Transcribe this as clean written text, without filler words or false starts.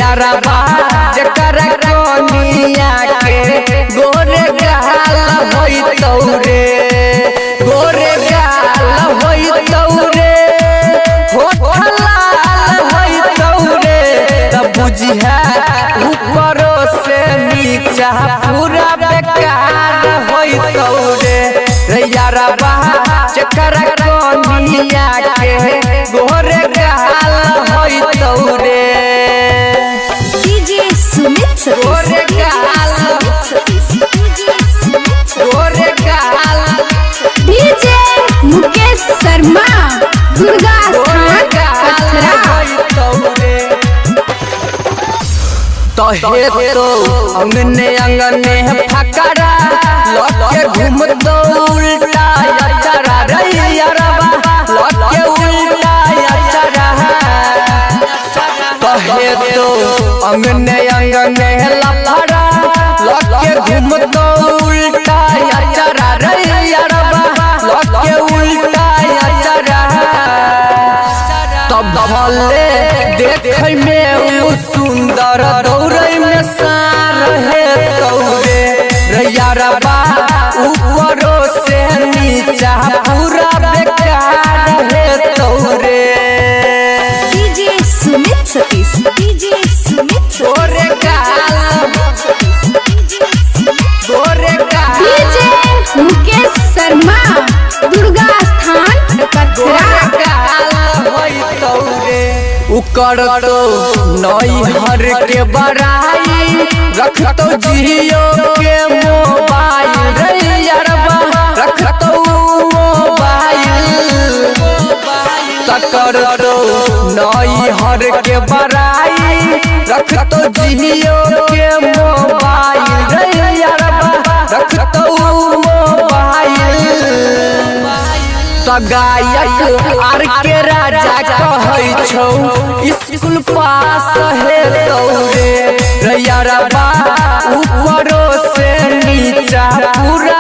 यारा बा जकर कोनिया के गोरे गाल होई तौरे गोरे गाल होई तौरे होठ लाल होई तौरे तब बुझिया ऊपरों से नीचा पूरा बेकार होई तौरे यारा बा जकर कोनिया के गोरे गाल होई तौरे डीजे सुमित गोरे गाल गोरे गाल डीजे मुकेश शर्मा दुर्गा स्थान पथरा तहे तो अंगने अंगने फकरा लौट के घूम दो उल्टा अचरा रे यारबा लौट के उल्टा अचरा तहे तो अंगने अंगने लफड़ा लौट के घूम दो उल्टा अचरा रे यारबा लौट के उल्टा अचरा तब भले देखे में उ सुंदर दौड़े में सार है तौरे यारबा ऊपरों से नीचा पूरा बेकार है तौरे डीजे सुमित सतीश डीजे सुमित गोरे गाल गोरे गाल डीजे मुकेश शर्मा दुर्गा स्थान पथरा उकर तो नई हर के बड़ाई रख तो जियो के मोबाइल रे यारबा रख तो मोबाइल तकर तो नई हर के बड़ाई रख तो जियो के मोबाइल रे यारबा रख तो मोबाइल गायक आर के राजा कहै छौ स्कूल पास है तौरे यारबा ऊपरों से नीचा पूरा